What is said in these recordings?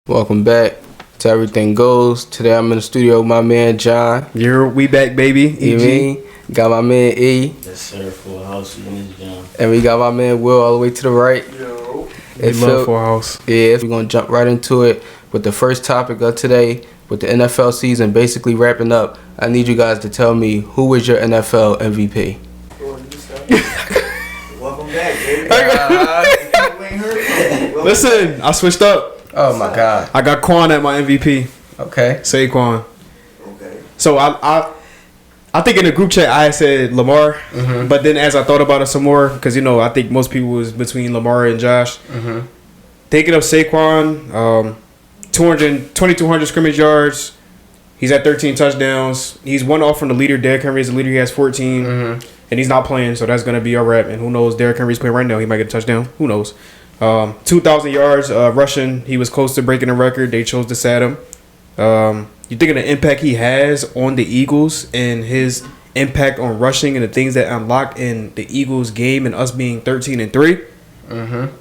Welcome back to Everything Goes. Today I'm in the studio with my man John. We back, baby. You mean? Got my man E. Yes, sir. Full house in this jam. And we got my man Will all the way to the right. Yo. We love Full House. Yeah, we're going to jump right into it with the first topic of today. With the NFL season basically wrapping up, I need you guys to tell me who was your NFL MVP. Welcome back, baby. Listen, I switched up. Oh my God. I got Quan at my MVP. Okay. Saquon. Okay. So I think in the group chat I said Lamar, but then as I thought about it some more, because I think most people was between Lamar and Josh. Thinking of Saquon, 2,200 scrimmage yards. He's at 13 touchdowns. He's one off from the leader. Derrick Henry is the leader. He has 14, and he's not playing, so that's gonna be a wrap. And who knows? Derrick Henry's playing right now. He might get a touchdown. Who knows? 2,000 yards rushing. He was close to breaking the record. They chose to sat him. You think of the impact he has on the Eagles and his impact on rushing and the things that unlocked in the Eagles game and us being 13-3. I'm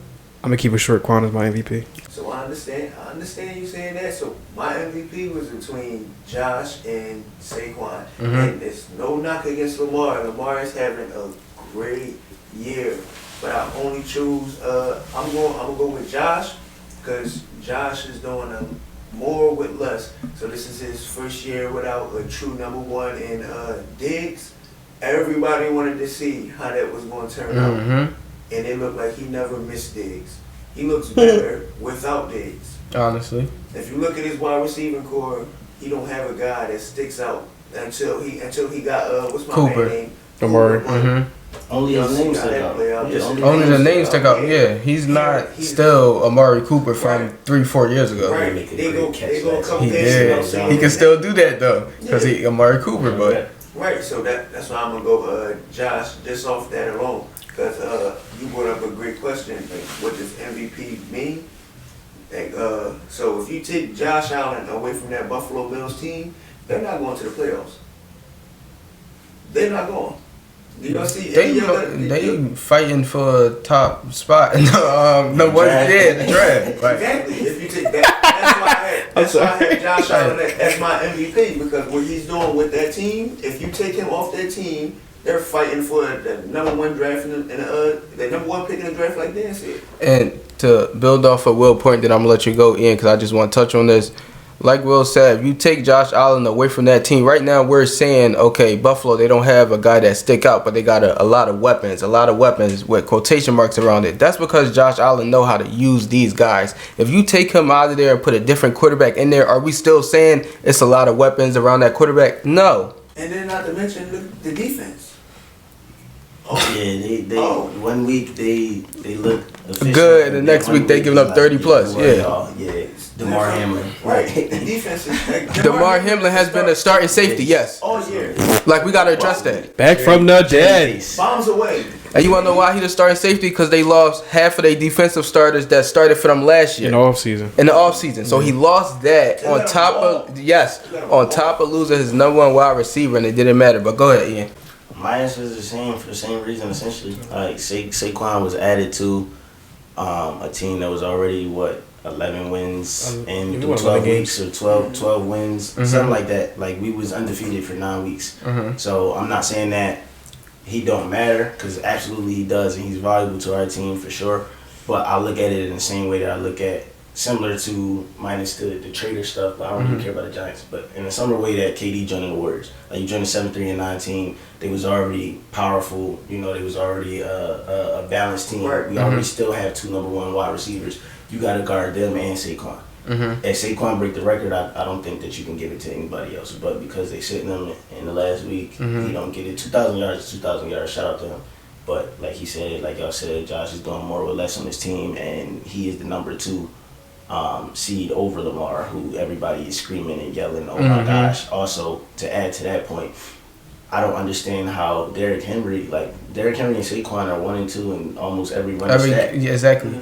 gonna keep it short. Quan is my MVP. So I understand you saying that. So my MVP was between Josh and Saquon, and there's no knock against Lamar. Lamar is having a great year. But I only choose. I'm gonna go with Josh because Josh is doing more with less. So this is his first year without a true number one in Diggs. Everybody wanted to see how that was going to turn out, and it looked like he never missed Diggs. He looks better without Diggs. Honestly, if you look at his wide receiving core, he don't have a guy that sticks out until he got what's my Cooper. man name? Amari. Only his name stuck out. Only the name stuck out. Yeah, he's not still Amari Cooper from 3-4 years ago. Right. They go come He did. He can still do that though, because he Amari Cooper, but. Right, so that's why I'm gonna go Josh just off that alone, because you brought up a great question. Like, what does MVP mean? Like, so if you take Josh Allen away from that Buffalo Bills team, they're not going to the playoffs. They're not going. You know, see, they fighting for a top spot in the draft. Like. Exactly. If you take that, that's why I had Josh Allen as my MVP, because what he's doing with that team, if you take him off that team, they're fighting for the number one draft and the number one pick in the draft, like Dan said. And to build off of Will's point, then I'm gonna let you go in, because I just want to touch on this. Like Will said, if you take Josh Allen away from that team, right now we're saying, okay, Buffalo, they don't have a guy that stick out, but they got a lot of weapons with quotation marks around it. That's because Josh Allen know how to use these guys. If you take him out of there and put a different quarterback in there, are we still saying it's a lot of weapons around that quarterback? No. And then not to mention the defense. Oh yeah, they 1 week they look efficient. Good, and the next week they giving up 30 plus. Yeah. Damar Hamlin. Right. The defense is like, Damar Hamlin has been a starting safety, yes. All year. Like, we got to address that. Back from the dead. Bombs away. And you want to know why he the starting safety? Because they lost half of their defensive starters that started for them last year. In the offseason. So he lost that on top of losing his number one wide receiver, and it didn't matter. But go ahead, Ian. My answer is the same for the same reason, essentially. Like, Saquon was added to a team that was already, 11 wins in 12 weeks or 12 wins, something like that. Like, we was undefeated for 9 weeks. So I'm not saying that he don't matter, because absolutely he does, and he's valuable to our team for sure. But I look at it in the same way that I look at similar to minus the trader stuff, but I don't really care about the Giants. But in a similar way that KD joined the Warriors, like you joined the 7-3 and 9 team, they was already powerful. You know, they was already a balanced team. Right. We already still have 2 number 1 wide receivers. You got to guard them and Saquon. If Saquon break the record, I don't think that you can give it to anybody else. But because they sitting him in the last week, he don't get it. 2,000 yards is 2,000 yards. Shout out to him. But like he said, like y'all said, Josh is doing more with less on his team, and he is the number 2 seed over Lamar, who everybody is screaming and yelling, oh my gosh. Also, to add to that point, I don't understand how Derrick Henry and Saquon are 1 and 2 in almost every running stat. Yeah, exactly.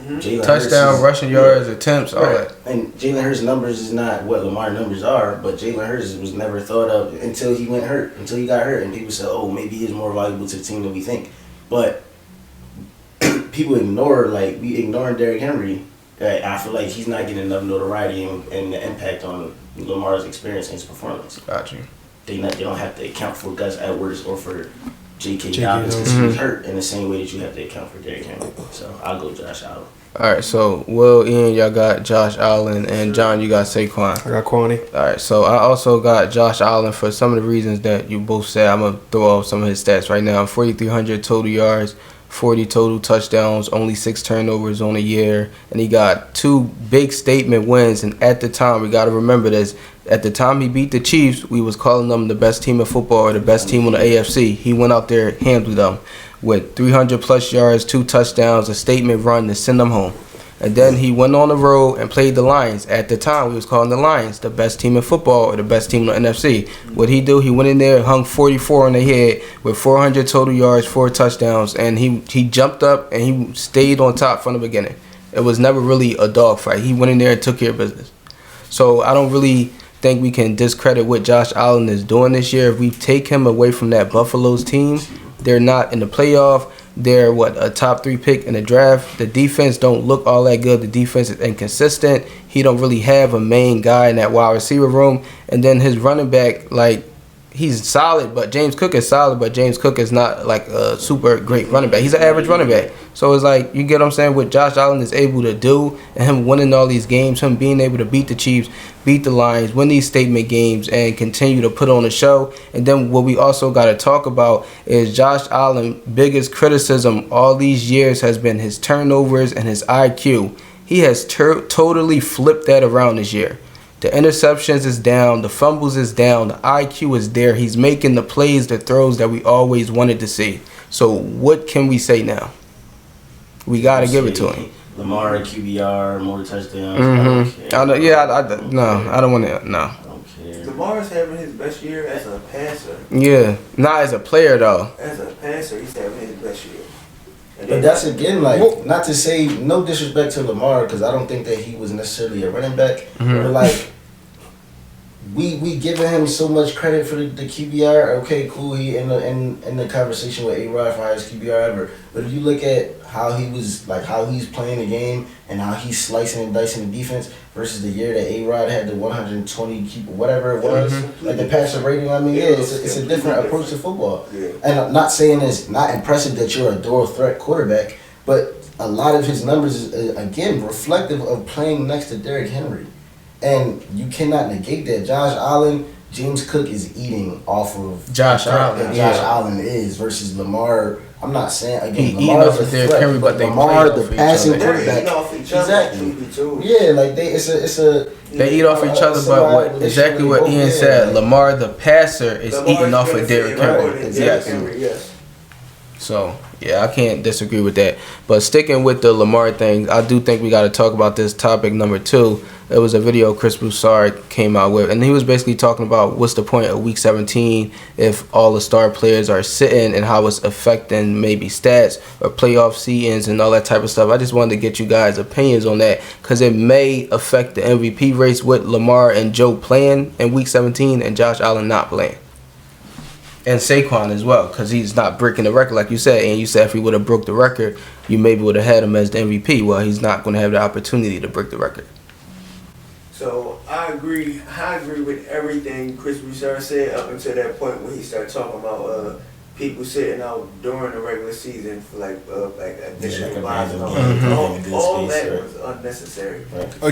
Touchdown, rushing yards, attempts, all that. And Jalen Hurts' numbers is not what Lamar numbers are, but Jalen Hurts was never thought of until he got hurt, and people said, oh, maybe he's more valuable to the team than we think. But people we ignoring Derrick Henry. I feel like he's not getting enough notoriety and the impact on Lamar's experience and his performance. Got you. They don't have to account for Gus Edwards or for J.K. Dobbins because he was hurt in the same way that you have to account for Derrick Henry. So I'll go Josh Allen. All right, so Will, Ian, y'all got Josh Allen, and John, you got Saquon. I got Kwani. All right, so I also got Josh Allen for some of the reasons that you both said. I'm going to throw out some of his stats right now. 4,300 total yards, 40 total touchdowns, only 6 turnovers on a year, and he got 2 big statement wins. And at the time, we got to remember this, at the time he beat the Chiefs, we was calling them the best team in football or the best team on the AFC. He went out there, handled them with 300 plus yards, 2 touchdowns, a statement run to send them home. And then he went on the road and played the Lions. At the time, we was calling the Lions the best team in football or the best team in the NFC. What he do? He went in there, hung 44 on the head with 400 total yards, 4 touchdowns, and he jumped up and he stayed on top from the beginning. It was never really a dogfight. He went in there and took care of business. So I don't really think we can discredit what Josh Allen is doing this year. If we take him away from that Buffalo's team, they're not in the playoff. They're a top 3 pick in the draft. The defense don't look all that good. The defense is inconsistent. He don't really have a main guy in that wide receiver room. And then his running back, he's solid, but James Cook is solid, but James Cook is not like a super great running back. He's an average running back. So it's like, you get what I'm saying, what Josh Allen is able to do and him winning all these games, him being able to beat the Chiefs, beat the Lions, win these statement games, and continue to put on a show. And then what we also got to talk about is Josh Allen's biggest criticism all these years has been his turnovers and his IQ. He has totally flipped that around this year. The interceptions is down, the fumbles is down, the IQ is there. He's making the plays, the throws that we always wanted to see. So what can we say now? We got to give it to him. Lamar, QBR, more touchdowns. I don't want to. No. I don't care. Lamar's having his best year as a passer. Yeah, not as a player though. As a passer, he's having his best year. But that's again, not to say no disrespect to Lamar, because I don't think that he was necessarily a running back. But we giving him so much credit for the QBR. Okay, cool. He in the conversation with A-Rod for highest QBR ever. But if you look at how he's playing the game and how he's slicing and dicing the defense versus the year that A-Rod had the 120 whatever it was, like the passer rating. I mean, it's a different approach to football. Yeah. And I'm not saying it's not impressive that you're a dual threat quarterback, but a lot of his numbers is again reflective of playing next to Derrick Henry. And you cannot negate that. Josh Allen, James Cook is eating off of Josh Allen. Allen is versus Lamar. I'm not saying again. He Lamar's eat off Derrick Henry, but Lamar, the passing quarterback. Exactly. Yeah, like they eat off each other, but exactly what Ian said. Lamar, the passer, is eating off of Derrick Henry. Exactly. Yes. So yeah, I can't disagree with that. But sticking with the Lamar thing, I do think we got to talk about this topic number 2. It was a video Chris Broussard came out with, and he was basically talking about what's the point of Week 17 if all the star players are sitting and how it's affecting maybe stats or playoff seedings and all that type of stuff. I just wanted to get you guys' opinions on that because it may affect the MVP race with Lamar and Joe playing in Week 17 and Josh Allen not playing. And Saquon as well, because he's not breaking the record like you said. And you said if he would have broke the record, you maybe would have had him as the MVP. Well, he's not going to have the opportunity to break the record. So I agree with everything Chris Broussard said up until that point when he started talking about people sitting out during the regular season for like additional Like a buys and all random that. game, All, in good all space, that right. was unnecessary.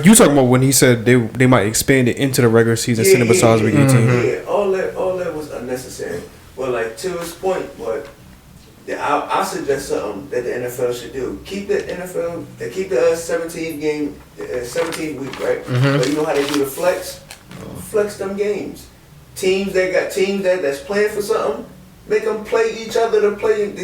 You talking about when he said they might expand it into the regular season, send it besides week 18? Yeah, all that was unnecessary. But like to his point, I suggest something that the NFL should do. Keep the NFL, keep the 17th week, right? But you know how they do the flex? Flex them games. Teams that's playing for something, make them play each other to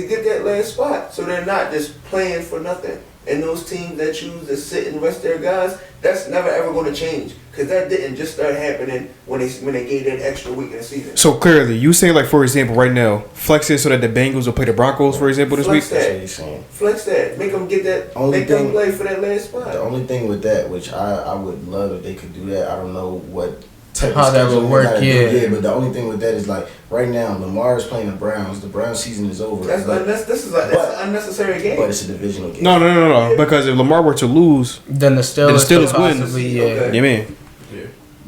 get that last spot. So they're not just playing for nothing. And those teams that choose to sit and rest their guys, that's never ever going to change. Because that didn't just start happening when they gave that extra week in the season. So clearly, you saying like for example, right now, flex it so that the Bengals will play the Broncos, for example, this Flex week. That's what he's saying. Flex that. Make them get that. Only Make them thing- play for that last spot. The only thing with that, which I would love if they could do that, I don't know what type How of that would schedule they work, gotta do. yeah. But the only thing with that is like right now, Lamar is playing the Browns. The Browns season is over. That's but, that's an unnecessary game. but it's a divisional game. No. Because if Lamar were to lose, Then the Steelers, Steelers could win. possibly, yeah. Okay. you mean?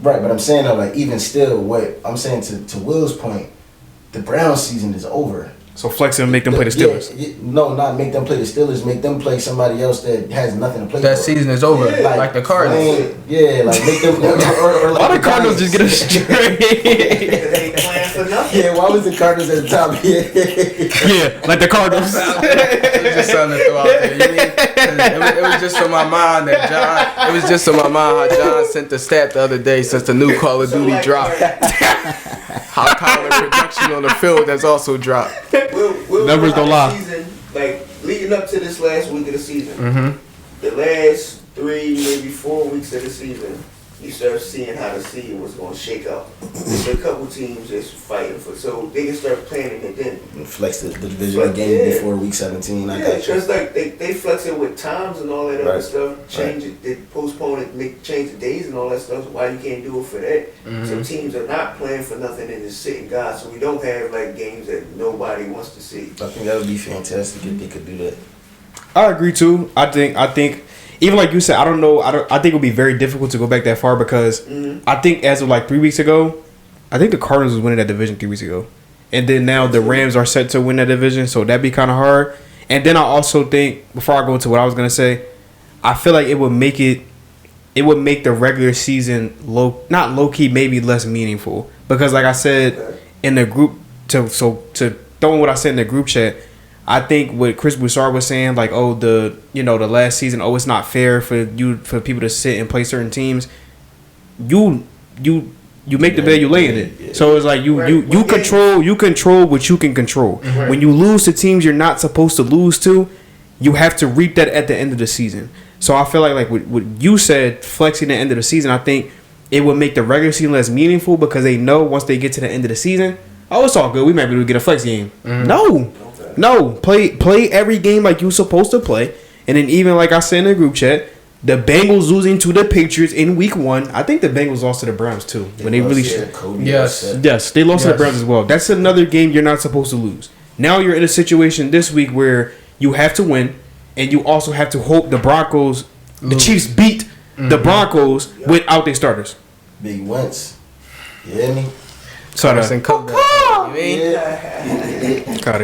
Right, but I'm saying though, like even still, what I'm saying to Will's point, the Browns season is over. So flex it and make them play the Steelers. No, not make them play the Steelers. Make them play somebody else that has nothing to play That for. season is over, Yeah. like the Cardinals. Yeah, like make them. or like Why the Cardinals just get a straight? They ain't playing for nothing. Yeah, why was the Cardinals at the top? Yeah, like the Cardinals. It was just something to throw out there. You mean? It was just on my mind that John. It was just on my mind how John sent the stat the other day since the new Call of Duty dropped. How Kyler production on the field has also dropped. We'll Numbers don't lie. Season, like leading up to this last week of the season, the last 3, maybe 4 weeks of the season, you start seeing how the season was going to shake up. There's a couple teams just fighting for, so they can start planning it then. Flex the divisional game Yeah. before week 17. I Yeah, got you. just like they flex it with times and all that other Right. stuff. Change it, they postpone it, change the days and all that stuff. So why you can't do it for that? So teams are not playing for nothing and just sitting guys. So we don't have like games that nobody wants to see. I think that would be fantastic if they could do that. I agree too. I think even like you said, I don't know. I think it would be very difficult to go back that far because I think as of like 3 weeks ago, I think the Cardinals was winning that division 3 weeks ago, and then now the Rams are set to win that division, so that'd be kind of hard. And then I also think before I go into what I was gonna say, I feel like it would make the regular season not low key, maybe less meaningful because like I said in the group to throw in what I said in the group chat. I think what Chris Broussard was saying, like, the last season, it's not fair for people to sit and play certain teams. You make the bed, you lay in it. Yeah. So it's like you control what you can control. When you lose to teams you're not supposed to lose to, you have to reap that at the end of the season. So I feel like what you said, flexing the end of the season, I think it would make the regular season less meaningful because they know once they get to the end of the season, it's all good. We might be able to get a flex game. No, play every game like you're supposed to play. And then even like I said in the group chat, the Bengals losing to the Patriots in week 1. I think the Bengals lost to the Browns too. When they really Yes, they lost to the Browns as well. That's another game you're not supposed to lose. Now you're in a situation this week where you have to win, and you also have to hope the Broncos, the Chiefs beat the Broncos without their starters. Big Wentz. You hear me? Carson Cook. You mean?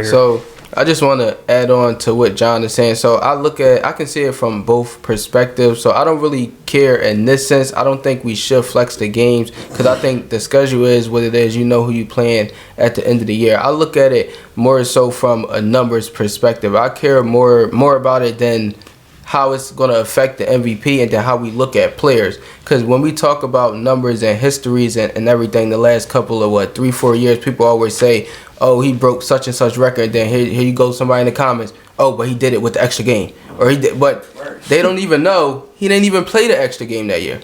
So I just want to add on to what John is saying. So I can see it from both perspectives. So I don't really care in this sense. I don't think we should flex the games because I think the schedule is what it is. You know who you playing at the end of the year. I look at it more so from a numbers perspective. I care more about it than how it's going to affect the MVP and then how we look at players. Because when we talk about numbers and histories and everything, the last couple of 3-4 years, people always say, oh, he broke such and such record. Then here you go, somebody in the comments, oh, but he did it with the extra game. Or he did, but they don't even know he didn't even play the extra game that year.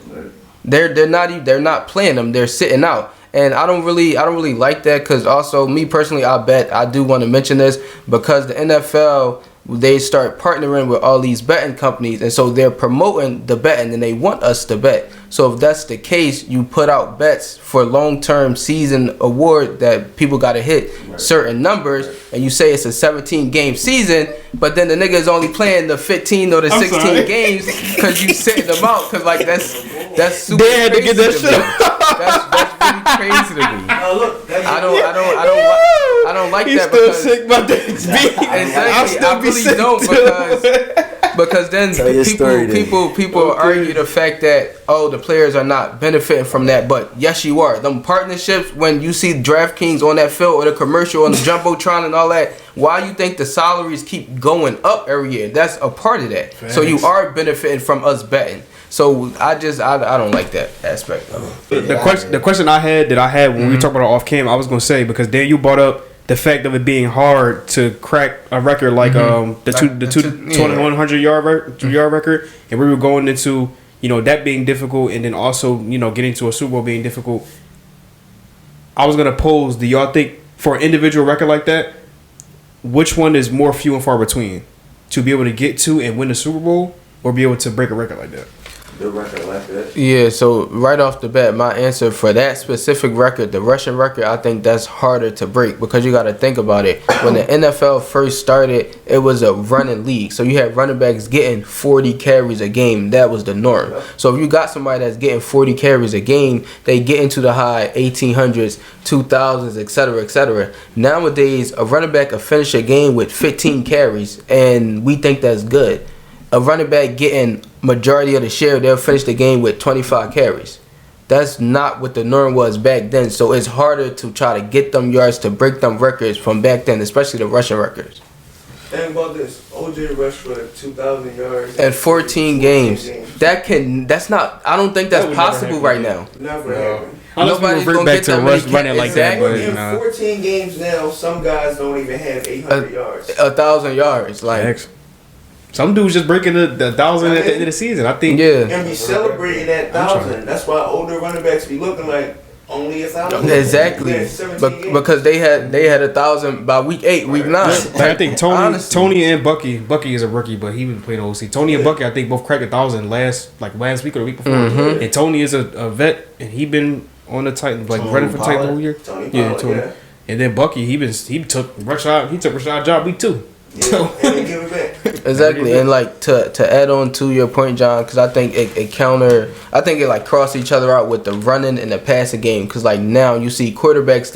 They're not playing them. They're sitting out. And I don't really like that because also me personally, I do want to mention this because the NFL, they start partnering with all these betting companies, and so they're promoting the betting and they want us to bet. So if that's the case, you put out bets for long-term season award that people got to hit certain numbers, and you say it's a 17-game season, but then the nigga is only playing the 15 or the 16 games because you setting them out because like that's super They had to get that crazy shit. me. That's really crazy to me. Look, I I don't like He's that still because sick about that. exactly, I'll still I be really sick don't because then Tell your story then. people argue the fact that the players are not benefiting from that, but yes you are. Them partnerships, when you see DraftKings on that field or the commercial on the jumbotron and all that, why you think the salaries keep going up every year? That's a part of that. So you are benefiting from us betting. So I don't like that aspect of it. The question I had when we talked about off cam, I was gonna say, because then you brought up the fact of it being hard to crack a record like the 2100 yard record, and we were going into that being difficult, and then also getting to a Super Bowl being difficult. I was gonna pose: do y'all think for an individual record like that, which one is more few and far between, to be able to get to and win the Super Bowl, or be able to break a record like that? The record like that. Yeah, so right off the bat, my answer for that specific record, the rushing record, I think that's harder to break, because you got to think about it. When the NFL first started, it was a running league. So you had running backs getting 40 carries a game. That was the norm. So if you got somebody that's getting 40 carries a game, they get into the high 1800s, 2000s, etc., etc. Nowadays, a running back will finish a game with 15 carries, and we think that's good. A running back getting majority of the share, they'll finish the game with 25 carries. That's not what the norm was back then. So it's harder to try to get them yards, to break them records from back then, especially the rushing records. Think about this. OJ rushed for 2,000 yards and 14 games. That's not. I don't think that's possible right now. Never happened. Nobody's gonna back get to that rush many running like that. But, In 14 games now, some guys don't even have 800 yards. 1,000 yards, like. Some dudes just breaking the 1,000 at the end of the season. I think. Yeah. And be celebrating that 1,000. That's why older running backs be looking like only 1,000. Exactly. Because they had 1,000 by week 8, week 9. I think Tony and Bucky is a rookie, but he been playing OC. Tony and Bucky, I think, both cracked 1,000 last week or the week before. Mm-hmm. And Tony is a vet, and he been on the Titans, like running for Titans the whole year. Tony. And then Bucky, he took Rashad job week 2. Yeah, and they give it back. Exactly, and like to add on to your point, John, because I think it like cross each other out with the running and the passing game. Because like now you see quarterbacks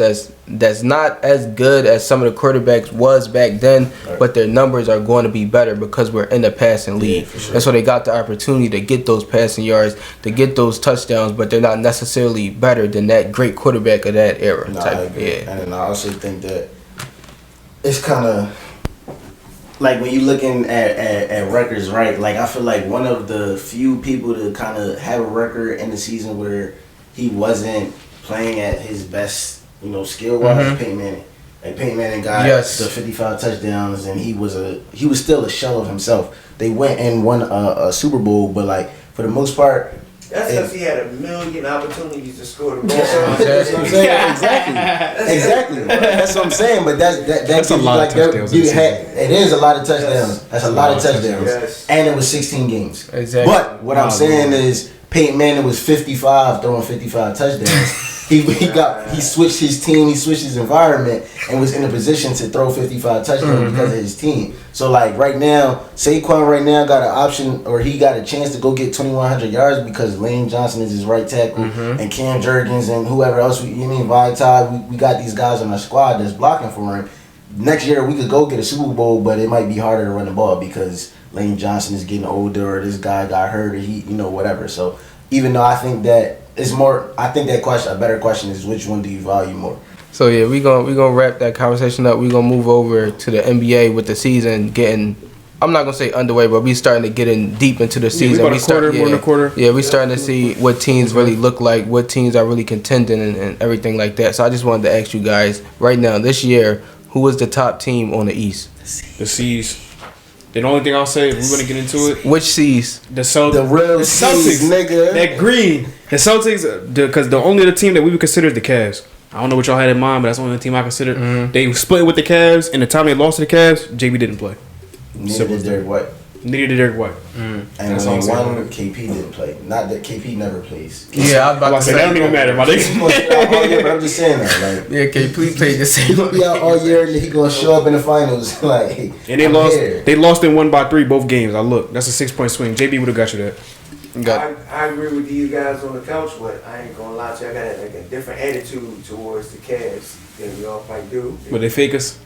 that's not as good as some of the quarterbacks was back then, right, but their numbers are going to be better because we're in the passing league, and so they got the opportunity to get those passing yards, to get those touchdowns, but they're not necessarily better than that great quarterback of that era. And I also think that it's kind of. Like when you're looking at records, right? Like I feel like one of the few people to kind of have a record in the season where he wasn't playing at his best, skill wise, Peyton Manning. Like Peyton Manning got the 55 touchdowns, and he was still a shell of himself. They went and won a Super Bowl, but like for the most part. That's because he had 1 million opportunities to score the ball. That's what I'm saying. Exactly. That's what I'm saying. But that's a lot of touchdowns. It is a lot of touchdowns. That's a lot of touchdowns. Yes. And it was 16 games. Exactly. But what I'm saying is Peyton Manning was 55, throwing 55 touchdowns. He switched his team, he switched his environment, and was in a position to throw 55 touchdowns because of his team. So like right now, Saquon right now got an option, or he got a chance to go get 2,100 yards because Lane Johnson is his right tackle, and Cam Jurgens and whoever else. Vitae, we got these guys on our squad that's blocking for him. Next year we could go get a Super Bowl, but it might be harder to run the ball because Lane Johnson is getting older, or this guy got hurt, or he, whatever. So even though I think that it's more, I think that a better question is which one do you value more? So yeah, we gonna wrap that conversation up. We gonna move over to the NBA with the season getting, I'm not gonna say underway, but we starting to get in deep into the season. More than a quarter. Yeah, we starting to see what teams really look like, what teams are really contending, and everything like that. So I just wanted to ask you guys right now, this year, who was the top team on the East? The C's. The only thing I'll say, if we're gonna get into it, which C's? The real Celtics, nigga. That green. The Celtics, because the only other team that we would consider is the Cavs. I don't know what y'all had in mind, but that's the only team I considered. Mm-hmm. They split with the Cavs, and the time they lost to the Cavs, JB didn't play. Neither did Derek White. And that's only one KP didn't play. Not that KP never plays. Yeah, I was about to say that don't even matter, my nigga. But I'm just saying that, like, yeah, KP played the same. He'll be out all year, and he gonna show up in the finals, like. And they lost. They lost and won by 3 both games. I look, that's a 6-point swing. JB would have got you that. I agree with these guys on the couch, but I ain't gonna lie to you. I got like a different attitude towards the Cavs than we all might do. But they fake us.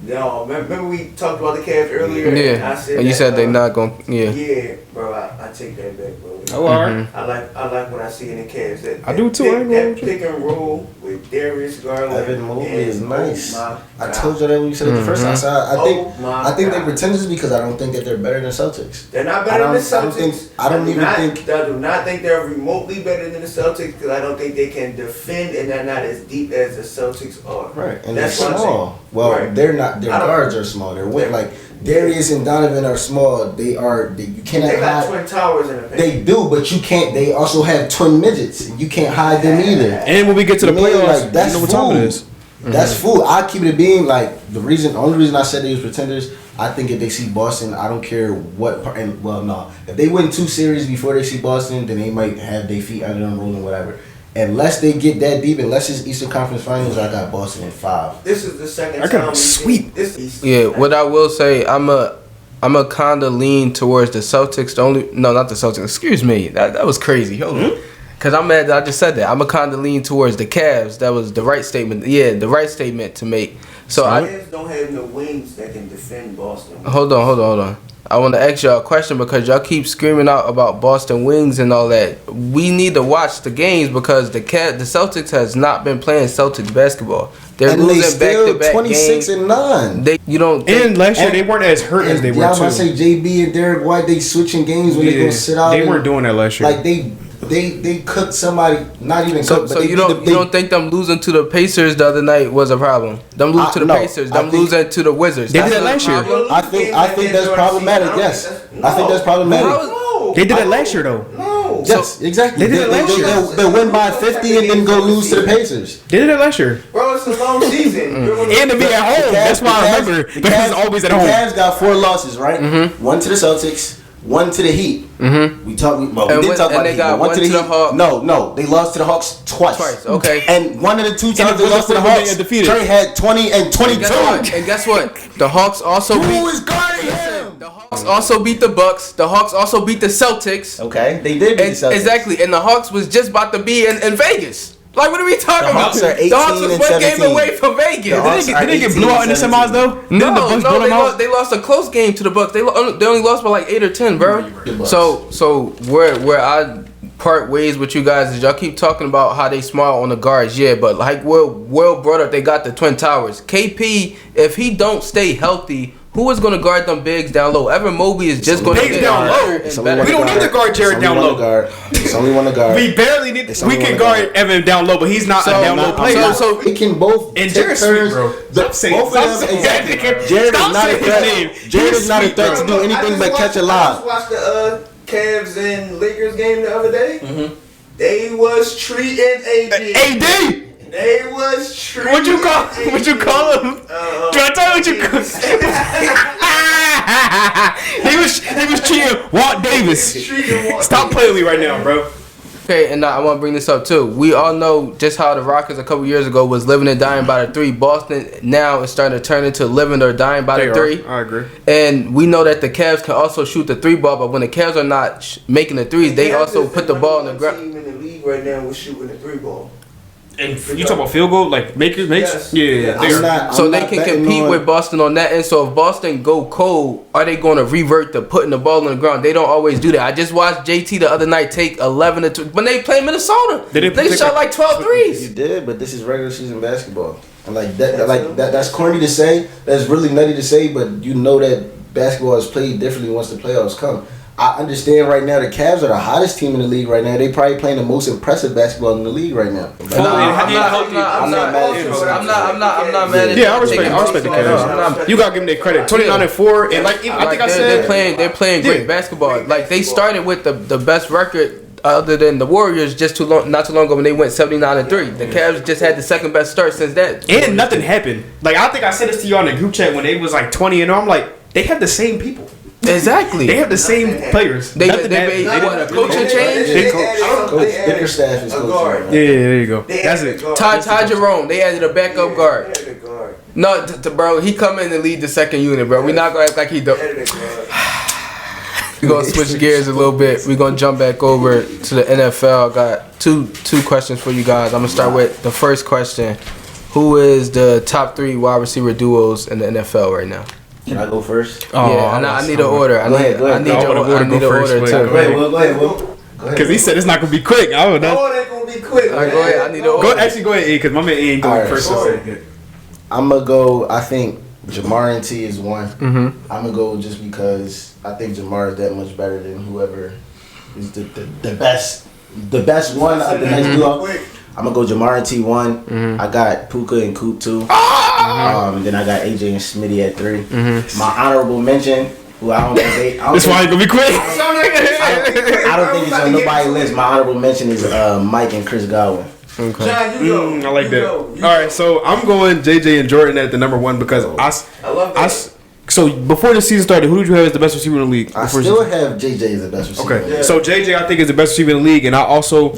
No, remember we talked about the Cavs earlier? Yeah, And I said and you that, said they not gonna. Yeah. Yeah, bro, I take that back, bro. Oh, all right. I like what I see in the Cavs. I do too, I ain't gonna That pick and roll with Darius Garland. Evan Mobley is and nice. oh my I God. told you that when you said it the first time. So I think my they're God. pretenders because I don't think that they're better than Celtics. They're not better than the Celtics. I don't even think. I do not think they're remotely better than the Celtics because I don't think they can defend and they're not as deep as the Celtics are. Right, and That's they're what I'm small. saying. Well, Right. they're not. Their I don't- guards are small. They're like Darius and Donovan are small. You cannot They got hide. twin towers in the paint. They do, but you can't. They also have twin midgets, and you can't hide them either. And when we get to the Man, playoffs, like, that's you know what time it food. is. That's fool. I keep it being like the only reason I said they was pretenders. I think if they see Boston, I don't care what. And well, no, if they win 2 series before they see Boston, then they might have their feet under them, rolling whatever. Unless they get that deep, unless it's Eastern Conference Finals, I got Boston in 5. This is the second I got time a sweep. Yeah, what I will say, I'm a kind of lean towards the Celtics. Not the Celtics. Excuse me, that was crazy. Hold on, because I'm mad that I just said that. I'm a kind of lean towards the Cavs. That was the right statement. Yeah, the right statement to make. So Cavs don't have no wings that can defend Boston. Hold on. I want to ask y'all a question because y'all keep screaming out about Boston wings and all that. We need to watch the games because the Celtics has not been playing Celtics basketball. They're And they losing still back-to-back 26 games. and 9. You don't think, And last year they weren't as hurt as they were I was about too. to say JB and Derek White. They switching games when they gonna sit out. They and- weren't doing that last year. Like they cooked somebody. Not even so cooked. but they you beat don't the- you don't think them losing to the Pacers the other night was a problem? Them lose to the No, Pacers. I Them think- losing to the Wizards. They did That's that not a last year. problem? I think that's problematic. Yes, I think that's problematic. No. They did that last year though. No. Yes, exactly. they did it last year. They'll win by 50 and then go lose to the Pacers. They did it last year. Bro, it's a long season. And to be at home. That's why I remember. Because it's always at the home. Cavs got 4 losses, right? One to the Celtics, one to the Heat. We did talk And about they the Heat. got but one to the one to the Heat. Hawks. No, they lost to the Hawks twice. Twice, okay. And one of the 2 times the they lost to the Wizards were Hawks, undefeated. Trey had 20 and 22. And guess what? The Hawks also Who beat. is guarding him? The Hawks also beat the Bucks. The Hawks also beat the Celtics. Okay, they did beat And, the Celtics. exactly, and the Hawks was just about to be in Vegas. Like, what are we talking The about? Hawks are the Hawks 18 was and one game 17. away from Vegas. The Hawks Did are they get 18 blew out in the 17. semis though? Didn't the Bucks blow them out? They lost a close game to the Bucks. They only lost by like 8 or 10, bro. The Bucks. So where I part ways with you guys is y'all keep talking about how they smart on the guards, yeah, but like Will brought up, they got the Twin Towers. KP, if he don't stay healthy, who is going to guard them bigs down low? Evan Mobley is just going to bigs get down low. and It's only better. one We don't need to guard Jared It's only down one low. to guard. It's only one to guard. We barely need. It's We only can one guard guard. Evan down low, but he's not a down low player. so They can both And take Jared's turns. sweet, bro. Stop saying- Both stop of them, saying exactly. that. Jared Stop is not a saying his threat. name. Jared He's is not a sweet, threat to do anything but catch a I lob. just watched the Cavs and Lakers game the other day. They was treating AD. AD. They was treating. What you call him? Can I tell you what you call? he was cheating Walt Davis. Stop playing with me right now, bro. okay, and I want to bring this up too. We all know just how the Rockets a couple years ago was living and dying by the 3. Boston now is starting to turn into living or dying by the 3. I agree. And we know that the Cavs can also shoot the 3 ball, but when the Cavs are not making the 3s, they also put the ball in the ground. Team in the league right now was shooting the 3 ball. And you talk about field goal, like makers? Yes. Yeah, Yes. they I'm are. not- So I'm they not can betting compete on- with Boston on that end. So if Boston go cold, are they going to revert to putting the ball on the ground? They don't always do that. I just watched JT the other night take 11 to 2 when they play Minnesota. They They shot like 12 You threes. did, but this is regular season basketball. And that's corny to say. That's really nutty to say, but you know that basketball is played differently once the playoffs come. I understand right now the Cavs are the hottest team in the league right now. They probably playing the most impressive basketball in the league right now. I'm not mad at Yeah, I respect the Cavs. You gotta give them their credit. 29-4, and like I think I said, they're playing great Yeah. basketball. Like they started with the best record other than the Warriors not too long ago when they went 79-3. The Cavs just had the second best start since that. and nothing happened. Like I think I said this to you on the group chat when they was like 20 and I'm like, they have the same people. Exactly. They have the same players. They Nothing made happened. what, a coaching change. Coach Bickerstaff is a coaching guard. right Yeah, there you go. That's it. Ty Jerome, they added a backup guard. They added a guard. No, bro, he come in and lead the second unit, bro. We not gonna act like he do. They added a guard. We're gonna switch gears a little bit. We're gonna jump back over to the NFL. I got two questions for you guys. I'm gonna start with the first question. Who is the top 3 wide receiver duos in the NFL right now? Can I go first? I need an order. I need an order too. Go ahead, Will. Because he said it's not gonna be quick. I don't know. Oh, they're gonna be quick. All right, go ahead. I need an order. Go ahead, E, because my man E ain't going first. I'm gonna go. I think Jamar and T is one. Mm-hmm. I'm gonna go just because I think Jamar is that much better than whoever is the best one of the next duo. I'm gonna go Jamar and T 1. Mm-hmm. I got Puka and Coop 2. And then I got AJ and Smitty at 3. Mm-hmm. My honorable mention, who I don't think This why ain't gonna be quick. I don't think it's on nobody's list. My honorable mention is Mike and Chris Godwin. Okay. John, you go. I like that. Go. All right, so I'm going JJ and Jordan at the number 1 because I love that. So before the season started, who did you have as the best receiver in the league? I still have JJ as the best receiver. Okay, so JJ I think is the best receiver in the league, and I also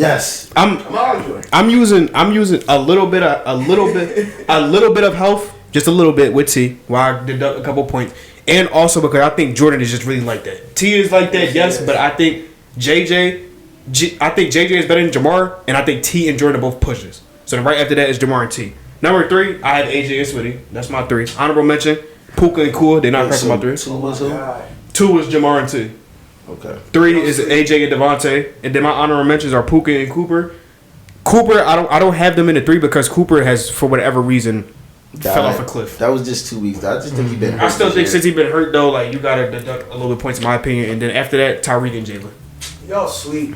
I'm using a little bit of health, just a little bit with T, while I deduct a couple points, and also because I think Jordan is just really like that. T is like that, yes, but I think JJ is better than Jamar, and I think T and Jordan are both pushes. So then right after that is Jamar and T. Number 3, I have AJ and Smitty. That's my 3. Honorable mention, Puka and Kua. They're not cracking my 3. 2 was who? 2 is Jamar and T. Okay. 3 is AJ and Devontae, and then my honorable mentions are Puka and Cooper. I don't have them in the 3 because Cooper has, for whatever reason, fell off a cliff. That was just 2 weeks. I just think he's been hurt. I still think since he's been hurt though, like you gotta deduct a little bit of points in my opinion, and then after that, Tyreek and Jalen. Y'all sleep.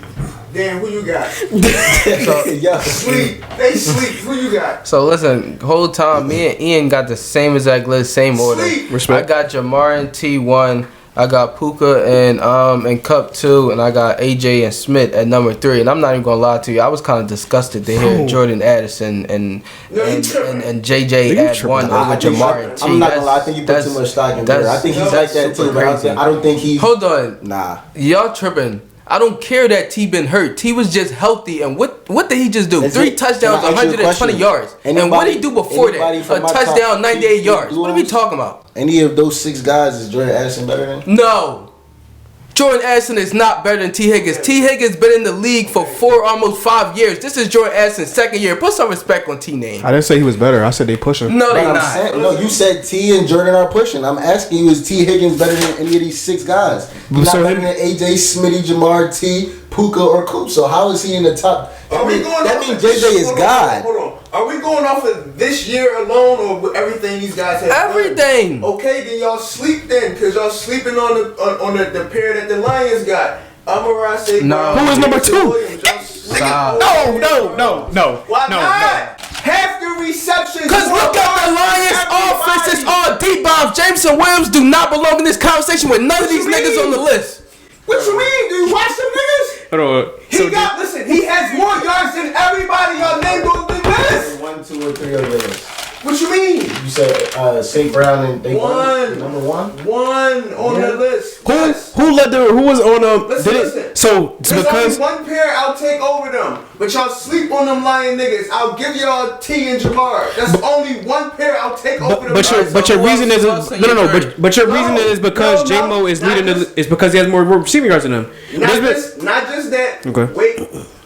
Damn, who you got? Yeah. Sleep. They sleep. Who you got? So listen, whole time me and Ian got the same exact list, same order. Sleep. Respect. I got Jamar and T 1. I got Puka and Cup 2, and I got AJ and Smith at number 3. And I'm not even gonna lie to you, I was kind of disgusted to hear Jordan Addison and JJ add 1 over Jamar and T. I'm not gonna lie. I think you put too much stock in there. I think he's like that too, but I don't think he's. Hold on. Nah. Y'all tripping. I don't care that T been hurt. T was just healthy, and what did he just do? 3 touchdowns, 120 yards. And what did he do before that? A touchdown, 98 yards. What are we talking about? Any of those 6 guys is Jordan Addison better than? No. Jordan Addison is not better than T. Higgins. T. Higgins been in the league for almost 5 years. This is Jordan Addison's 2nd year. Put some respect on T name. I didn't say he was better. I said they push him. No, they not. No, you said T and Jordan are pushing. I'm asking you, is T Higgins better than any of these 6 guys? He's not better than AJ, Smitty, Jamar, T, Puka, or Coop. So how is he in the top? That means JJ is God. Hold on. Are we going off of this year alone or with everything these guys have Everything. done? Okay, then y'all sleep then, because y'all sleeping on the pair that the Lions got. Amon-Ra St. Brown. Who is number 2? Stop. No. Why not? Half the receptions. Because look at the Lions offense. It's all deep bombs. Jameson Williams do not belong in this conversation with none of these niggas on the list. What you mean? Do you watch them niggas? Hold on. Listen, he has more yards than everybody y'all named on the list. 1, 2, or 3 on the list. What you mean? You said St. Brown and they One. number 1? 1 on the list. Who was on Listen. So it's There's because only one pair I'll take over them, but y'all sleep on them Lion niggas. I'll give y'all T and Jamar. That's only one pair I'll take over them. but your reason is but your reason is because J-Mo is leading is because he has more receiving yards than him. Not just that. Okay. Wait,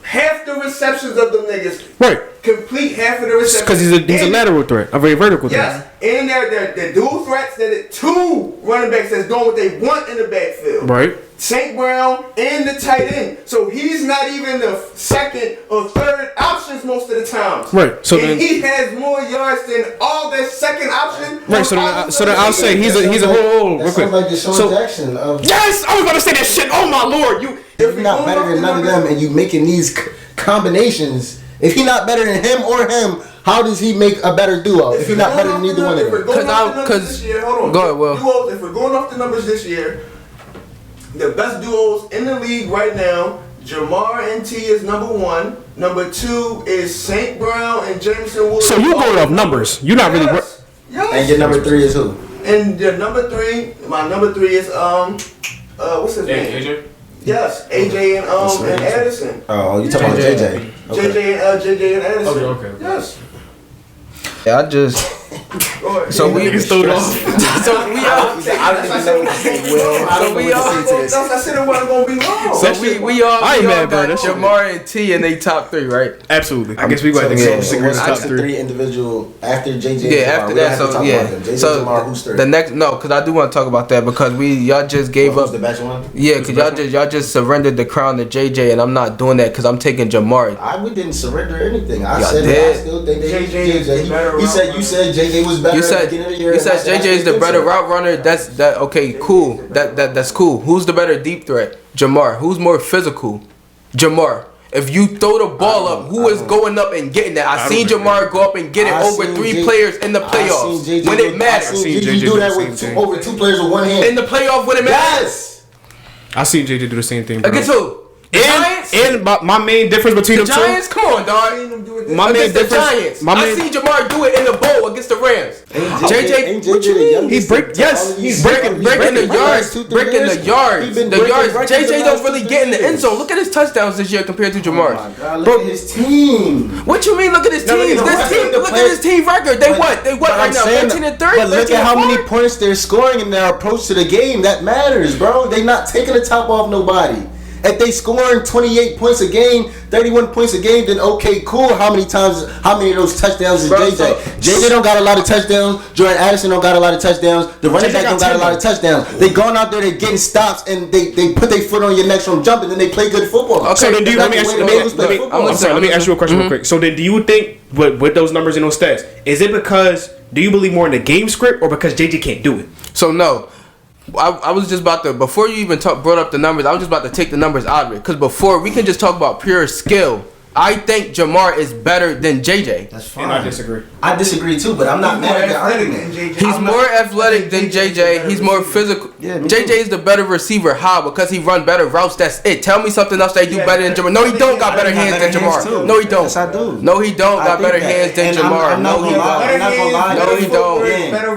half the receptions of them niggas. Right. Complete half of the receptions. Because he's a lateral threat, a very vertical threat. Yes, and they're dual threats. That 2 running backs that's doing what they want in the backfield. Right. St. Brown and the tight end. So he's not even the 2nd or 3rd options most of the time. Right. So and then he has more yards than all their 2nd option. Right. So then I'll say he's a whole. That sounds like Deshaun Jackson. Yes, I was about to say that shit. Oh my lord, If you're not better than none of them, and you making these combinations, if he's not better than him or him, how does he make a better duo? If he's not better than either one of them. Go ahead, Will. Duos, if we're going off the numbers this year, the best duos in the league right now, Jamar and T is number 1. Number 2 is St. Brown and Jameson Williams. So you going off numbers? You're not really. Yes. And your number 3 is who? And the number 3, my number 3 is what's his name? AJ. Yes, AJ and Addison. Oh, you talking about JJ? JJ and Addison. Okay. Yes. Yeah, So we stole it off. So we all. I don't even know what to say. Will. I don't know what to say to this. I said it wasn't gonna be long. So we all I ain't mad, bro. got That shit- Jamar and T in they top 3, right? Absolutely. I guess we got to yeah. go So what's top the 3. 3 individual after JJ? Yeah, after that, so yeah. JJ So Jamar, who's third? the next, no, because I do want to talk about that because y'all just gave Who's up. the best one? Yeah, because y'all just surrendered the crown to JJ, and I'm not doing that because I'm taking Jamar. We didn't surrender anything. I Y'all said did. I still think JJ JJ. is the better You said JJ was better. You at said the beginning of the year, you and I said JJ I is the still better think so. route runner. That's okay, cool. That's cool. Who's the better deep threat? Jamar. Who's more physical? Jamar. If you throw the ball up, who is going up and getting that? I seen Jamar go up and get it I over seen 3 players in the playoffs I seen JJ when it matters. I seen JJ JJ do that do the with same over 2 players with one hand. In the playoff when it matters. Yes. I seen JJ do the same thing, bro. Against who? The Giants? And my main difference between The them two. Giants? Come on, dog. My main Against the difference. Giants. My I main. seen Jamar do it in the bowl against the Rams. Ain't what you the mean? youngest He break- in yes, all of he's these- breaking the yards, breaking the yards. He been The breaking yards. records JJ the don't last really 2-3 get in the end years. zone. Look at his touchdowns this year compared to Oh Jamar. my God, look at his team. What you mean? Look at his No, look team. at the This record. team. The Look at players- his team record. They But- what? They what but right I'm now? saying 13 and 30. But look 13 at how and many 4? points they're scoring in their approach to the game. That matters, bro. They not taking the top off nobody. If they scoring 28 points a game, 31 points a game, then okay, cool. How many of those touchdowns is Bro, JJ? so- JJ don't got a lot of touchdowns. Jordan Addison don't got a lot of touchdowns. The running JJ back got don't got a 10 lot of touchdowns. They going out there, they getting stops, and they put their foot on your neck from jumping, and they play good football. Okay, So then, do you, let That's me the ask way you? the Let Bengals me, play let me, football. I'm sorry. Let me ask you a question real quick. So then, do you think with those numbers and those stats, is it because do you believe more in the game script or because JJ can't do it? So no. I was just about to, before you even brought up the numbers, I was just about to take the numbers out of it. Because before, we can just talk about pure skill. I think Jamar is better than JJ. That's fine. And I disagree. I disagree too, but I'm not mad at the argument. He's more athletic than JJ. He's more physical. Yeah, me JJ too. is the better receiver. How? Because he run better routes. That's it. Tell me something else they do better than Jamar. No, he don't got better hands than Jamar. No, he don't. Yes, I do. No, he don't I got think better that. hands than And Jamar. I'm not No, he gonna lie. don't. I'm not gonna lie. No, he don't.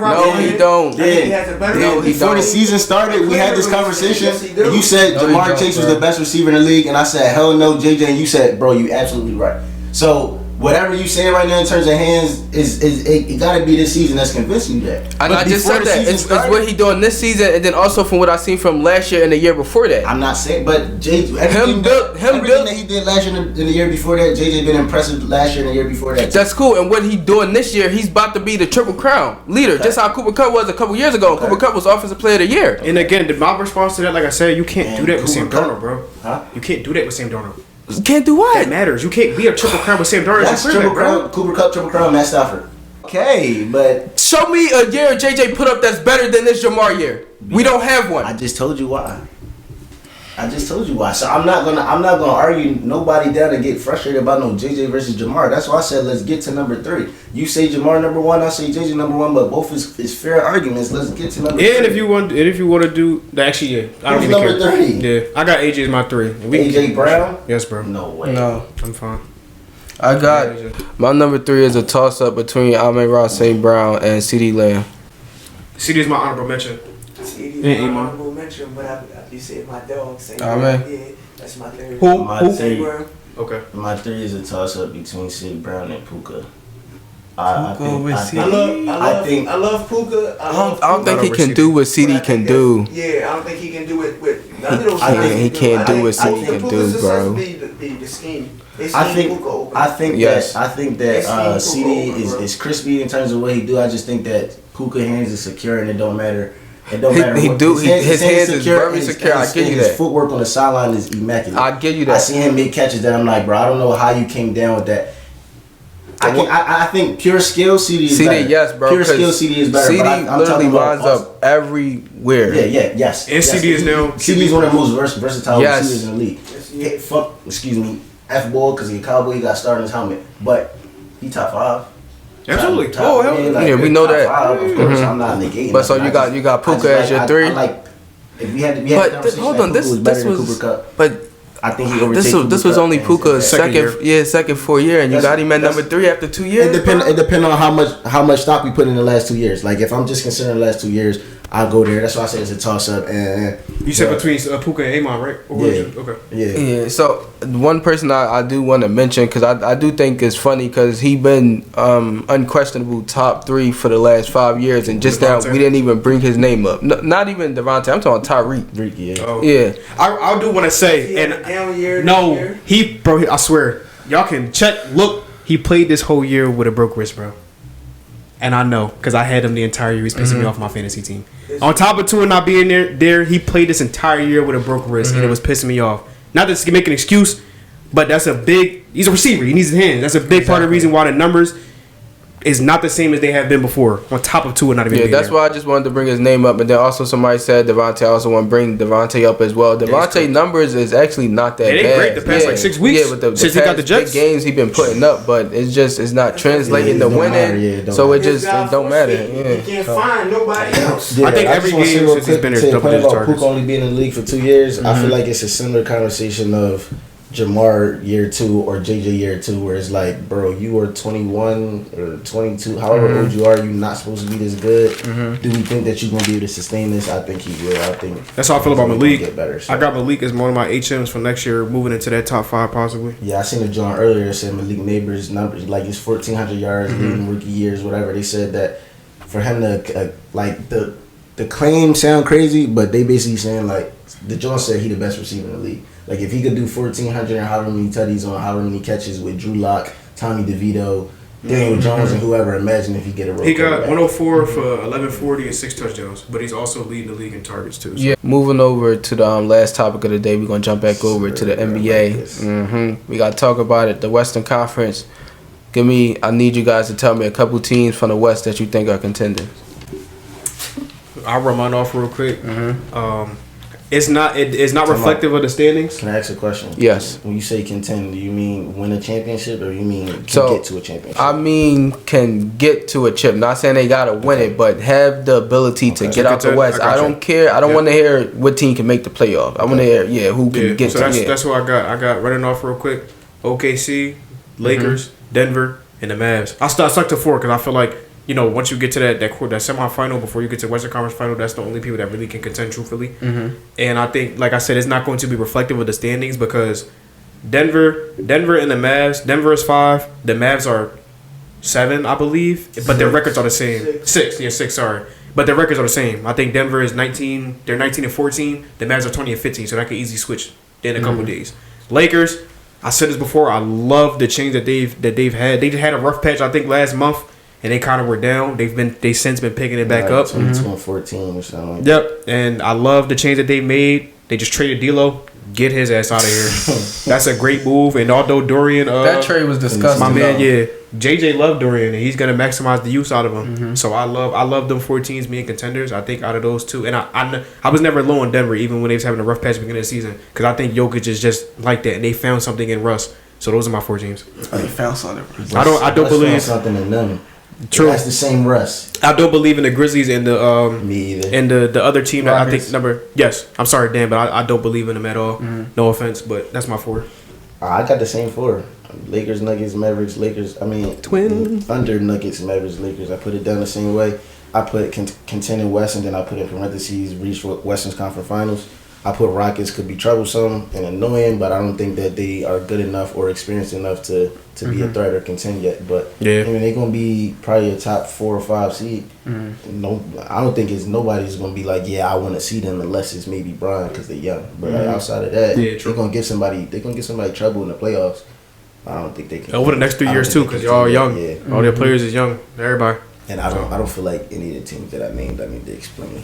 No, he don't. No, he Before the don't. season started, we had this conversation. Yes, he do. And you said No, he Jamar don't, Chase was bro. the best receiver in the league, and I said hell no, JJ. And you said, bro, you absolutely right. So whatever you saying right now in terms of hands it gotta be this season that's convincing you that. And But I just before said the that. season It's started, what he doing this season, and then also from what I seen from last year and the year before that. I'm not saying, but everything built- that he did last year and the year before that, JJ been impressive last year and the year before that. That's cool. And what he doing this year, he's about to be the Triple Crown leader, just how Cooper Kupp was a couple years ago. Okay. Cooper Kupp was Offensive Player of the Year. And again, my response to that, like I said, you can't do that with Sam Cooper Kupp. Darnold, bro. Huh? You can't do that with Sam Darnold. Can't do what? That matters. You can't be a triple crown with Sam Darnold That's as a Triple quarterback, bro. Crown, Cooper Kupp, Triple Crown, Matt Stafford. Okay, but Show me a year JJ put up that's better than this Jamar year. We don't have I one. just told you why. So I'm not gonna argue nobody down to get frustrated about no JJ versus Jamar. That's why I said let's get to number 3. You say Jamar number 1, I say JJ number 1, but both is fair arguments. Let's get to number 3. And if you want to do, actually, yeah, I don't Who's even number care. 3? Yeah, I got AJ as my 3. And we can AJ keep- Brown? Yes, bro. No way. No. I'm fine. I got my number 3 is a toss up between Amon-Ra St. Brown and CeeDee Lamb. CD is my honorable mention. CD Yeah, is my Iman. honorable mention, but you said my dog. Amen. Yeah, that's my third. Who? My Who? three, Okay. my 3 is a toss up between Sid Brown and Puka. I love Puka. I don't think he Not can over do what CD can do. Yeah, I don't think he can do it with none of those. I guys think he can't do what I think CD can Puka's do, success bro. be the scheme. They I scheme think Puka open. I think Yes. that Yes, CD Puka over, bro. is crispy in terms of what he do. I just think that Puka hands is secure and it don't matter. It don't matter. He what- do- his hands is secure, very and secure. I give you his that. footwork on the sideline is immaculate. I give you I that. see him make catches that I'm like, bro, I don't know how you came down with that. I think pure skill CD is CD, better. yes, bro. Pure 'cause skill CD is better. CD but I'm literally talking about lines up everywhere. Yes. And CD is now CD is one of the most versatile Yes. receivers in the league. Yes, Hey, fuck, excuse me, F-ball because he's a cowboy. He got started in his helmet, but he top 5. Absolutely. Top- Oh, hell yeah, yeah. like, Yeah, we know top that. 5, of course, Mhm. I'm not negating. But so nothing. you got Puka I just as your 3? I like if we had to. But hold on, this was but I think he overtakes this was only Puka's Second second full year, and you That's- got him at that's- number 3 after 2 years. It depend on how much stock we put in the last 2 years. Like if I'm just considering the last 2 years, I'll go there. That's why I said it's a toss up. And You said between Puka and Amon, right? Or Yeah. Okay. yeah. So one person I do want to mention, because I do think it's funny, because he been unquestionable top 3 for the last 5 years, and just now Devontae. we didn't even bring his name up. No, not even Devontae. I'm talking Tyreek. Ricky, yeah. Oh. Yeah. I do want to say, He had a and down year this no, year. bro, I swear, y'all can check. Look, he played this whole year with a broke wrist, bro. And I know, because I had him the entire year. He's pissing me off my fantasy team. On top of Tua not being there, he played this entire year with a broke wrist, and it was pissing me off. Not to make an excuse, but he's a receiver. He needs his hands. That's a big part of the reason why the numbers is not the same as they have been before. On top of Tua not even Yeah, being that's there. why I just wanted to bring his name up. And then also somebody said Devontae. I also want to bring Devontae up as well. Devontae numbers is actually not that It ain't bad. great the past, like, 6 weeks Yeah, but the since he got the past Jets. big games he been putting up, but it's not translating Yeah, to it don't matter. winning. Yeah, it don't So it matter. just don't matter. He Yeah. can't find nobody else. Yeah, I think just every wanna say game real since he's quick been to there, your point double-digit about Puka targets. only being in the league for 2 years, I feel like it's a similar conversation of Jamar year 2 or JJ year 2, where it's like, bro, you are 21 or 22, however old you are, you're not supposed to be this good. Do we think that you're gonna be able to sustain this? I think he will. I think That's how I feel about he's gonna Malik. Get better. So. I got Malik as one of my HMs for next year, moving into that top 5 possibly. Yeah, I seen a John earlier that said Malik Neighbors numbers, like his 1,400 yards, leading rookie years, whatever. They said that for him to like the claims sound crazy, but they basically saying like the John said he the best receiver in the league. Like if he could do 1,400 and however many tutties on however many catches with Drew Lock, Tommy DeVito, Daniel Jones, and whoever, imagine if he get a role. He got quarterback. 104 for 1140 and 6 touchdowns, but he's also leading the league in targets too. So. Yeah. Moving over to the last topic of the day, we're gonna jump back over to the Sure, NBA. I like this. We gotta talk about it. The Western Conference. I need you guys to tell me a couple teams from the West that you think are contenders. I'll run mine off real quick. It's not reflective of the standings. Can I ask a question? Yes. When you say contend, do you mean win a championship or you mean can So, get to a championship? I mean, can get to a chip. Not saying they gotta win it, but have the ability to Okay. get out the Contend- West. I got I you. don't care. I don't Yeah. want to hear what team can make the playoff. I want to hear, who can Yeah, get so to. that's who I got. I got running off real quick. OKC, Lakers, Denver, and the Mavs. I stuck to 4 because I feel like once you get to that semifinal before you get to Western Conference final, that's the only people that really can contend truthfully. And I think, like I said, it's not going to be reflective of the standings because Denver and the Mavs. Denver is 5. The Mavs are 7, I believe, but their records are the same. 6. Yeah, 6. Sorry. But their records are the same. I think Denver is 19. They're 19 and 14. The Mavs are 20 and 15. So that could easily switch in a couple days. Lakers. I said this before. I love the change that they've had. They had a rough patch, I think, last month, and they kind of were down. They've since been picking it back up. 22 and 14 or something. Like Yep. And I love the change that they made. They just traded D'Lo. Get his ass out of here. That's a great move. And although Dorian, that trade was disgusting. my man, though. yeah, JJ loved Dorian, and he's gonna maximize the use out of him. So I love them 4 teams being contenders. I think out of those 2, and I was never low on Denver, even when they was having a rough patch beginning of the season, because I think Jokic is just like that, and they found something in Russ. So those are my 4 teams. Oh, you found something. I don't Russ found believe. something in them. True. That's the same Russ. I don't believe in the Grizzlies and the Me either. and the other team that I Rockets. think Yes, I'm sorry, Dan, but I don't believe in them at all. No offense, but that's my 4. I got the same 4. Lakers, Nuggets, Mavericks, Lakers. I mean, Twins. Thunder, Nuggets, Mavericks, Lakers. I put it down the same way. I put contending West, and then I put in parentheses reach Western Conference Finals. I put Rockets could be troublesome and annoying, but I don't think that they are good enough or experienced enough to be a threat or contend yet. But Yeah. I mean, they're gonna be probably a top 4 or 5 seed. No, I don't think nobody's gonna be like, yeah, I want to see them unless it's maybe Brian because they're young. But outside of that, Yeah, true. they're gonna give somebody trouble in the playoffs. I don't think they can. Over the next 3 I don't years think too, they because can y'all do young. that, Yeah. All their players is young. Everybody. And I don't feel like any of the teams that I named, I need to explain.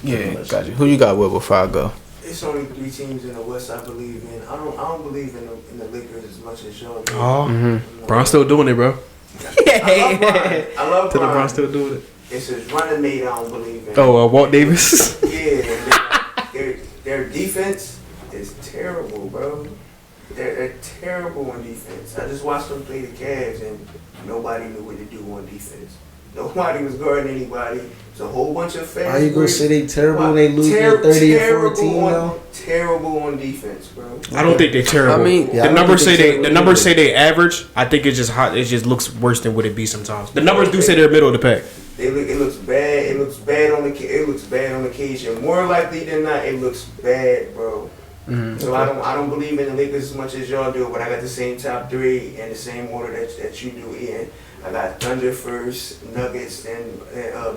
Yeah, got you. Who you got with before I go? It's only 3 teams in the West I believe in. I don't believe in the Lakers as much as y'all do. Oh, Bron's still doing it, bro. I love Till Bron. LeBron's still doing it. It's his running mate I don't believe in. Oh, Walt Davis. Yeah, and their defense is terrible, bro. They're terrible on defense. I just watched them play the Cavs, and nobody knew what to do on defense. Nobody was guarding anybody. It's a whole bunch of fast How you gonna breaks. say they terrible when they lose 30 and 14 though? Terrible on defense, bro. I don't think they're terrible. I mean, Yeah, I the don't numbers think say they're the terrible numbers either. say they average. I think it's just hot. It just looks worse than what it be sometimes. The numbers do say they're middle of the pack. It looks bad. It looks looks bad on occasion. More likely than not, it looks bad, bro. So I don't believe in the Lakers as much as y'all do, but I got the same top three in the same order that you do, Ian. I got Thunder first, Nuggets, and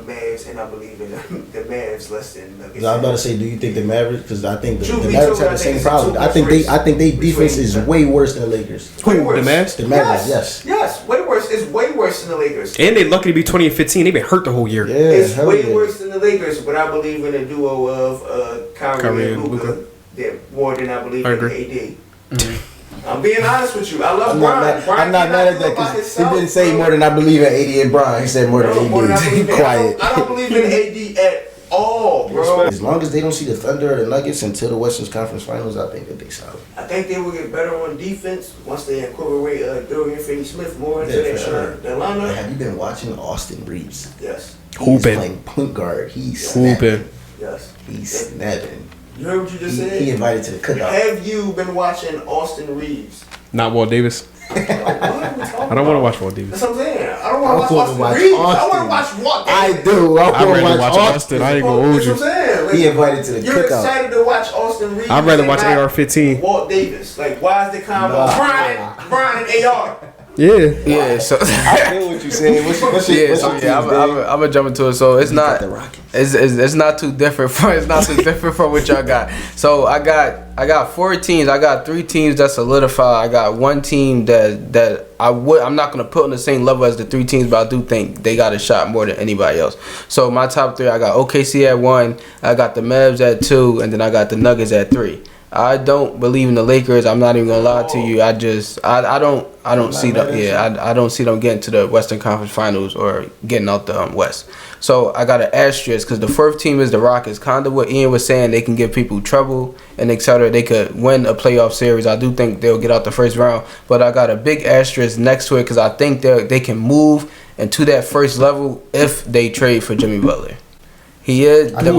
Mavs, and I believe in the Mavs less than Nuggets. I was about to say, do you think the Mavericks? Because I think the Truth be Mavericks told, have the I same think it's a problem. I think they defense is way worse than the Lakers. Who? Way worse. The Mavs? The Mavericks, yes. Yes, way worse. It's way worse than the Lakers. And they lucky to be 20 and 15. They've been hurt the whole year. Yeah, It's hell way yeah. worse than the Lakers, but I believe in a duo of Kyrie and Luka. More than I believe in AD. I'm being honest with you. I love Bron. I'm not mad at that because he didn't say more than I believe in AD and Bron. He said more than AD. Quiet. I don't believe in AD at all, bro. As long as they don't see the Thunder or the Nuggets until the Western Conference Finals, I think that they solid. I think they will get better on defense once they incorporate Dorian Finney-Smith more into Yeah, for sure. their lineup. Have you been watching Austin Reeves? Yes. He's Hooping. playing point guard. He's Hooping. snapping. Yes. He's snapping. You heard what you just said? He invited to the cookout. Have you been watching Austin Reeves? Not Walt Davis. What are we talking I don't want to watch Walt Davis. That's what I'm saying. I don't want to I watch wanna Austin watch Reeves. I Austin. want to watch Walt I Davis. do. I'd rather wanna watch Austin. I ain't gonna hold That's you. what I'm saying. Like, He invited to the you're cookout. excited to watch Austin Reeves. I'd rather and watch not AR-15. Walt Davis. Like, why is the combo Nah. Brian and AR? Yeah. Yeah, so I feel what you're saying. What's I'm gonna jump into it. So it's not the Rockets. it's not too different from what y'all got. So I got 4 teams. I got 3 teams that solidify. I got 1 team that I'm not gonna put on the same level as the 3 teams, but I do think they got a shot more than anybody else. So my top 3, I got OKC at 1, I got the Mavs at 2, and then I got the Nuggets at 3. I don't believe in the Lakers. I'm not even gonna lie to you. I don't see them. Yeah, I don't see them getting to the Western Conference Finals or getting out the West. So I got an asterisk because the 4th team is the Rockets. Kind of what Ian was saying. They can give people trouble and etc. They could win a playoff series. I do think they'll get out the first round. But I got a big asterisk next to it because I think they can move into that first level if they trade for Jimmy Butler. He is The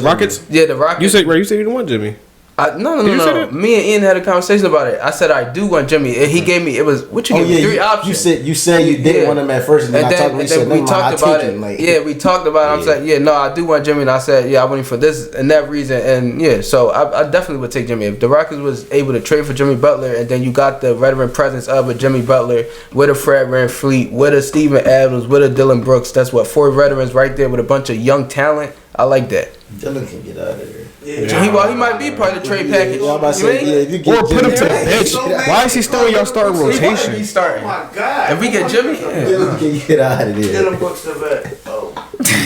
Rockets? Yeah, the Rockets. You said you didn't want Jimmy. No. you say that? Me and Ian had a conversation about it. I said I do want Jimmy. He gave me what you gave me 3 options. You said you didn't want him at first, and then we talked about it. We talked about it. I'm saying, I do want Jimmy, and I said, I want him for this and that reason, and so I definitely would take Jimmy if the Rockets was able to trade for Jimmy Butler, and then you got the veteran presence of a Jimmy Butler with a Fred VanVleet, with a Steven Adams, with a Dylan Brooks. That's 4 veterans right there with a bunch of young talent. I like that. Dylan can get out of there. Yeah. He might be part of the trade package. I'm about to say, if you Or get put him to the Jimmy, bench. Why is he still in your starting He might be rotation? starting. Oh my God. If we get Jimmy, Dylan can get out of there. Dylan Brooks the vet. Oh.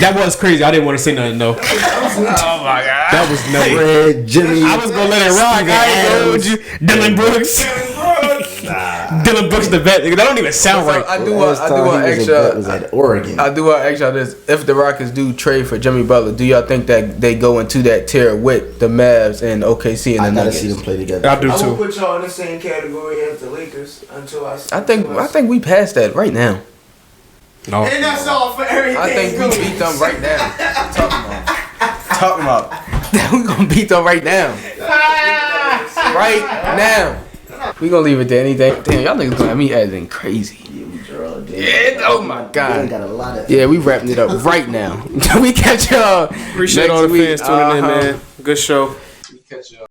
That was crazy. I didn't want to say nothing though. oh my God. That was never. Fred, Jimmy. I was gonna let it rock. I ain't gonna hold you. Dylan Brooks. Dylan Brooks the vet. That don't even sound right. I do want Was at Oregon. I do want extra on this. If the Rockets do trade for Jimmy Butler, do y'all think that they go into that tier with the Mavs and OKC and the I gotta Nuggets? see them play together. I do I will too. put y'all in the same category as the Lakers until I I think we passed that right now. No. And that's all for everything. I think we beat them right now. Talking about. We gonna beat them right now. Right now. We gonna leave it to anything. Damn, y'all niggas gonna have me acting crazy. Yeah, oh my God. Got a lot of Yeah, we wrapping it up right now. We catch y'all. Appreciate next all the week. fans tuning in, man. Good show. We catch y'all.